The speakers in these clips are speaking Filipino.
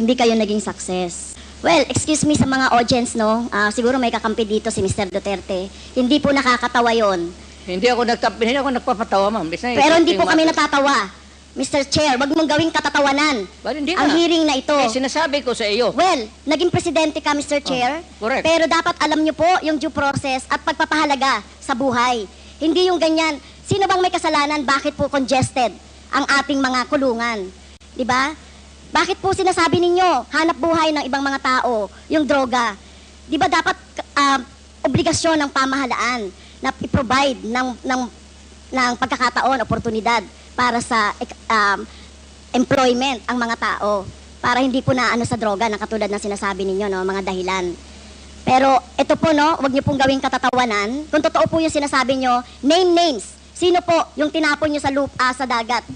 hindi kayo naging success. Well, excuse me sa mga audience, no? Siguro may kakampi dito si Mr. Duterte. Hindi po nakakatawa yon. Hindi ako nagpapatawa, ma'am. Pero hindi po kami natatawa. Mr. Chair, wag mong gawing katatawanan Hindi ang hearing na ito. Sinasabi ko sa iyo. Well, naging presidente ka, Mr. Chair. Correct. Pero dapat alam niyo po yung due process at pagpapahalaga sa buhay. Hindi yung ganyan. Sino bang may kasalanan? Bakit po congested ang ating mga kulungan? Di ba? Bakit po sinasabi ninyo, hanap buhay ng ibang mga tao, yung droga? Di ba dapat obligasyon ng pamahalaan na i-provide ng pagkakataon, oportunidad para sa employment ang mga tao para hindi po na ano sa droga na katulad ng sinasabi ninyo, no, mga dahilan. Pero ito po, no, wag niyo pong gawing katatawanan. Kung totoo po yung sinasabi niyo, name names. Sino po yung tinapon niyo sa dagat?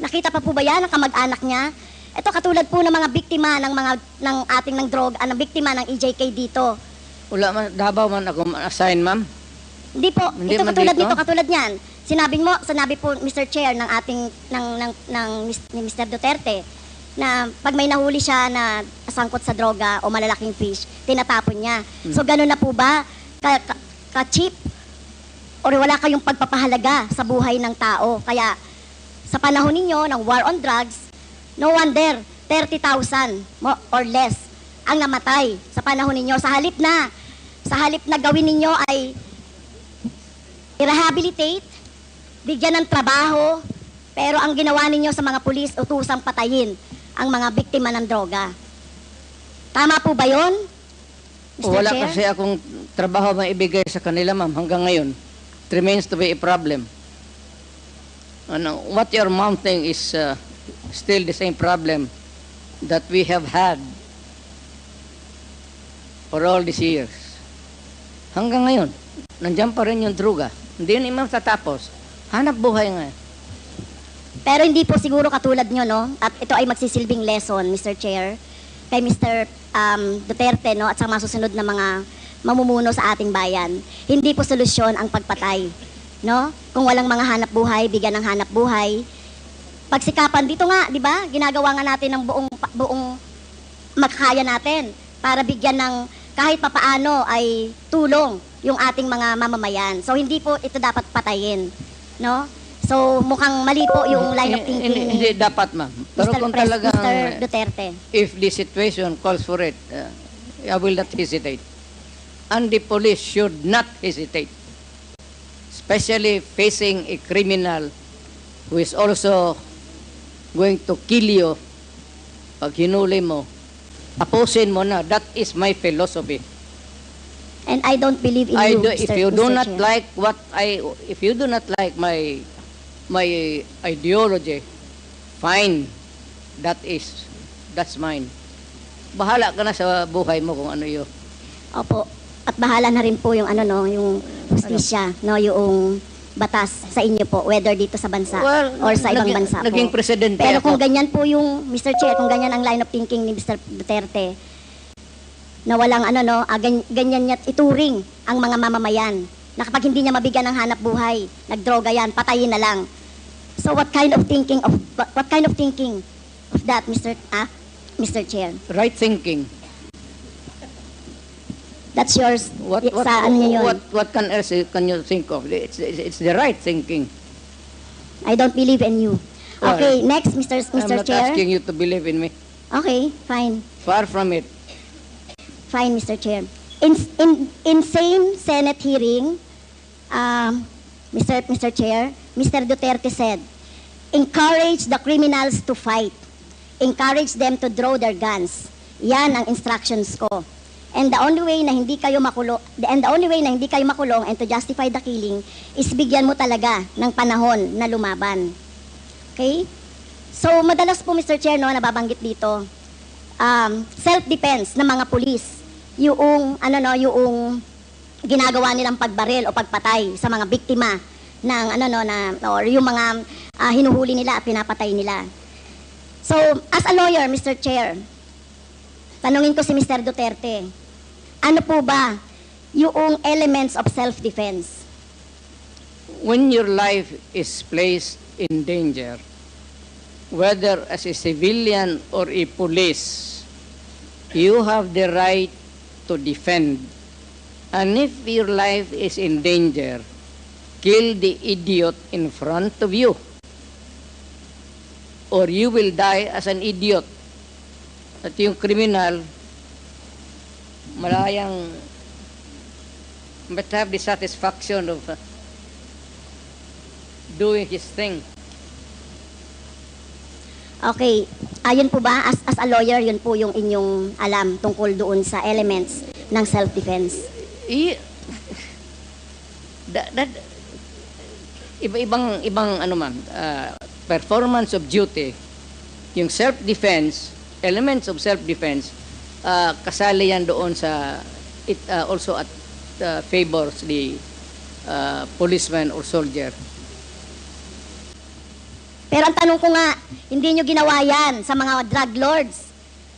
Nakita pa po ba yan ng kamag-anak niya? Ito katulad po ng mga biktima ng ating droga, ng biktima ng EJK dito. Wala man, Davao man ako assign, ma'am. Hindi po. Hindi ito man katulad dito? nito, katulad niyan. Sinabi po Mr. Chair ng ni Mr. Duterte na pag may nahuli siya na sangkot sa droga o malalaking fish, tinatapon niya. So gano'n na po ba ka-cheap? Or wala kayong pagpapahalaga sa buhay ng tao? Kaya sa panahon ninyo ng war on drugs, no wonder 30,000 or less ang namatay sa panahon ninyo. Sa halip na gawin ninyo ay i-rehabilitate, bigyan ng trabaho, pero ang ginawa ninyo sa mga pulis, utusang patayin ang mga biktima ng droga. Tama po ba yun, Mr. Wala Chair? kasi akong trabaho maibigay sa kanila, ma'am, hanggang ngayon. It remains to be a problem. What you're mounting is still the same problem that we have had for all these years. Hanggang ngayon, nandiyan pa rin yung droga. Hindi yun imam tatapos. Hanap buhay nga. Pero hindi po siguro katulad nyo, no? At ito ay magsisilbing lesson, Mr. Chair, kay Mr. Duterte, no? At sa mga susunod na mga mamumuno sa ating bayan. Hindi po solusyon ang pagpatay, no? Kung walang mga hanap buhay, bigyan ng hanap buhay. Pagsikapan dito nga, di ba? Ginagawa nga natin ng buong makakaya natin para bigyan ng kahit papaano ay tulong yung ating mga mamamayan. So hindi po ito dapat patayin, no? So mukhang mali po yung line of thinking Hindi dapat, ma'am. Pero kung talagang Mr. Duterte. if the situation calls for it, I will not hesitate. And the police should not hesitate, especially facing a criminal who is also going to kill you. Pag hinuli mo, tapusin mo na. That is my philosophy. And I don't believe in you, If you Mr. do not Chair. like if you do not like my ideology, fine. That's mine. Bahala ka na sa buhay mo kung ano yun. Opo. At bahala na rin po yung yung justisya, no, yung batas sa inyo po, whether dito sa bansa or sa ibang bansa po. Naging presidente Pero ako. kung ganyan po yung, Mr. Chair, kung ganyan ang line of thinking ni Mr. Duterte, na walang ganyan niya ituring ang mga mamamayan, na kapag hindi niya mabigyan ng hanap buhay, nagdroga yan, patayin na lang. So what kind of thinking of that, Mr. Chair? Right thinking. That's yours. Saan niyo yun? What can you think of? It's the right thinking. I don't believe in you. Well, Okay, next, Mr. I'm not Chair. asking you to believe in me. Okay, fine. Far from it. Fine, Mr. Chair. In same Senate hearing, Mr. Chair, Mr. Duterte said, encourage the criminals to fight. Encourage them to draw their guns. Yan ang instructions ko. And the only way na hindi kayo makulong and to justify the killing is bigyan mo talaga ng panahon na lumaban. Okay? So madalas po, Mr. Chair, no, nababanggit dito, self-defense ng mga pulis, yung ginagawa nilang pagbaril o pagpatay sa mga biktima ng or yung mga hinuhuli nila at pinapatay nila. So, as a lawyer, Mr. Chair, tanungin ko si Mr. Duterte, ano po ba yung elements of self-defense? When your life is placed in danger, whether as a civilian or a police, you have the right to defend. And if your life is in danger, kill the idiot in front of you, or you will die as an idiot. At yung criminal, malayang but have the satisfaction of doing his thing. Okay, ayun po ba, as a lawyer, yun po yung inyong alam tungkol doon sa elements ng self-defense? Ibang ano man, performance of duty, yung self-defense, elements of self-defense, kasali yan doon sa, it also favors the policeman or soldier. Pero ang tanong ko nga, hindi nyo ginawa yan sa mga drug lords.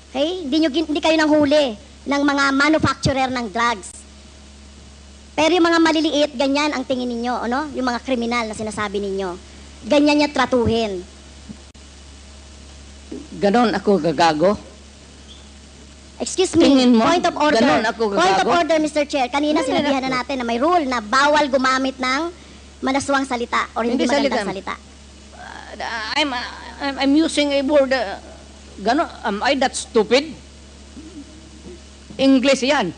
Okay? Hindi kayo nanghuli ng mga manufacturer ng drugs. Pero yung mga maliliit, ganyan ang tingin ninyo, ano? Yung mga kriminal na sinasabi ninyo. Ganyan niya tratuhin. Ganon ako gagago? Excuse me, Tingin mo, point of order. ganon ako Point of gagago? order, Mr. Chair. Kanina sinabihan na natin na may rule na bawal gumamit ng manaswang salita or hindi magandang salita. I'm using a word, ganon, am I that stupid? English yan.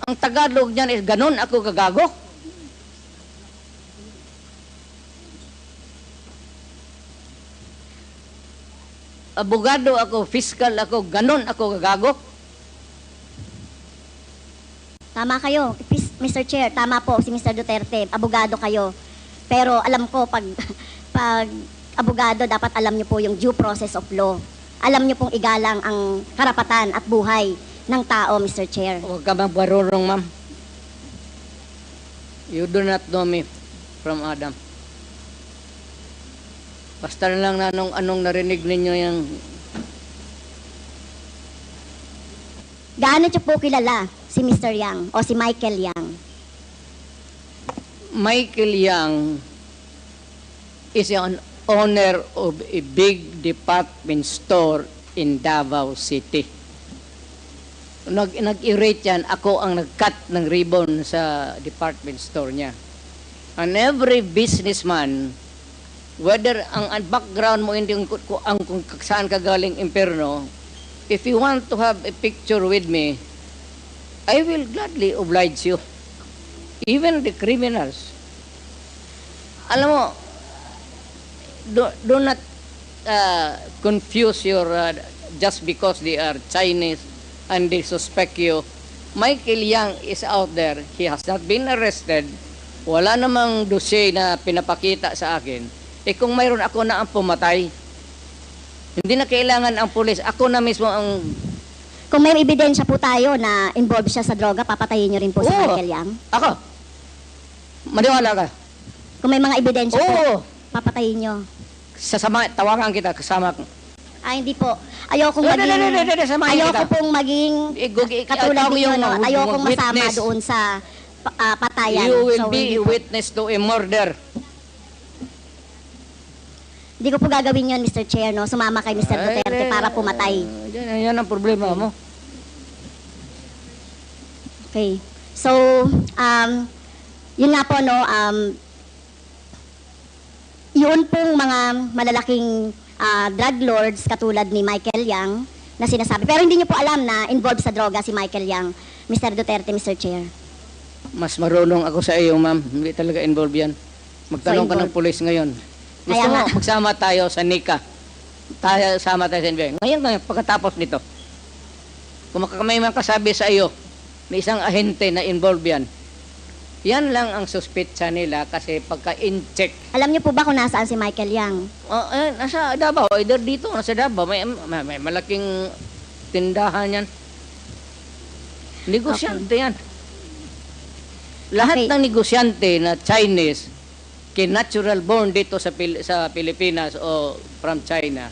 Ang Tagalog niyan is ganon ako gagago? Abogado ako, fiscal ako, ganon ako gagago? Tama kayo, Mr. Chair, tama po si Mr. Duterte, abogado kayo. Pero alam ko, pag abogado, dapat alam niyo po yung due process of law. Alam niyo pong igalang ang karapatan at buhay ng tao, Mr. Chair. Huwag ka magbarurong, ma'am. You do not know me from Adam. Basta na lang na anong narinig ninyo yung Gaano niyo po kilala si Mr. Yang o si Michael Yang? Michael Yang is an owner of a big department store in Davao City. Nag-irate yan, ako ang nag-cut ng ribbon sa department store niya. And every businessman, whether ang background mo hindi kung saan ka galing impyerno, if you want to have a picture with me, I will gladly oblige you. Even the criminals. Alam mo, do not confuse your, just because they are Chinese and they suspect you. Michael Yang is out there. He has not been arrested. Wala namang dossier na pinapakita sa akin. Eh kung mayroon ako na ang pumatay, hindi na kailangan ang pulis. Ako na mismo ang... Kung may ebidensya po tayo na involved siya sa droga, papatayin niyo rin po si Oo. Michael Yang? Ako? Maniwala ka? Kung may mga ebidensya po, Oo. papatayin niyo? Sasama, tawagan kita, kasama. Ay, hindi po. Ayokong No, no, maging... no, no, no, no, samahan Ayoko kita. pong maging katulad Ikaw ninyo, yung no? At ayokong masama witness. doon sa patayan. You will So, be hindi a po. witness to a murder. Hindi ko po gagawin yun, Mr. Chair, no? Sumama kay Mr. Duterte para pumatay. Yan ang problema mo. Okay. So, yun nga po, no, yun pong mga malalaking drug lords katulad ni Michael Yang na sinasabi. Pero hindi nyo po alam na involved sa droga si Michael Yang, Mr. Duterte, Mr. Chair. Mas marunong ako sa iyo, ma'am. Hindi talaga involved yan. Magtanong ka ng involved. pulis ngayon. Gusto Kaya mo, nga. magsama tayo sa NICA. Sama tayo sa NBI. Ngayon, pagkatapos nito, kung may makasabi sa iyo na isang ahente na involved yan, yan lang ang suspitsa nila kasi pagka-in-check. Alam niyo po ba kung nasaan si Michael Yang? Nasa Davao, either dito, nasa Davao. May malaking tindahan yan. Negosyante yan. Lahat Okay. ng negosyante na Chinese, natural born dito sa Pilipinas o from China,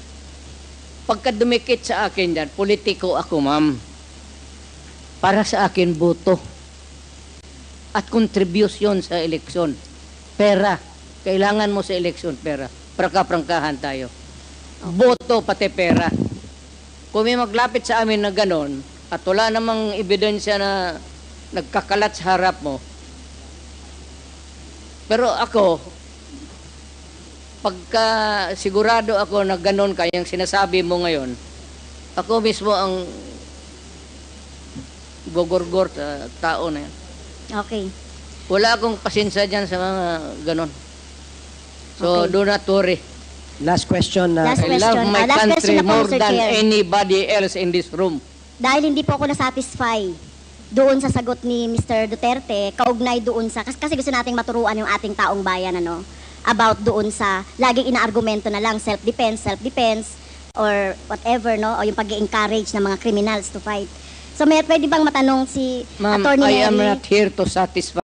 pagka dumikit sa akin yan, politiko ako, ma'am. Para sa akin, boto. At contribution sa eleksyon. Pera. Kailangan mo sa eleksyon, pera. Prangkahan tayo. boto pati pera. Kung may maglapit sa amin na ganon, at wala namang ebidensya na nagkakalat sa harap mo, pero ako, pagka sigurado ako na ganon kayang sinasabi mo ngayon, ako mismo ang gogorgor sa tao na yan. Okay. Wala akong pasensya dyan sa mga ganon. So, Okay. do not worry. Last question. Last I love question. my Last country question na po, more Mr. than Chair. anybody else in this room. Dahil hindi po ako na-satisfy doon sa sagot ni Mr. Duterte, kaugnay doon sa, kasi gusto nating maturuan yung ating taong bayan, ano, about doon sa, laging inaargumento na lang, self-defense, or whatever, no, o yung pag-encourage ng mga criminals to fight. So, pwede bang matanong si Ma'am, Attorney I am Mary? not here to satisfy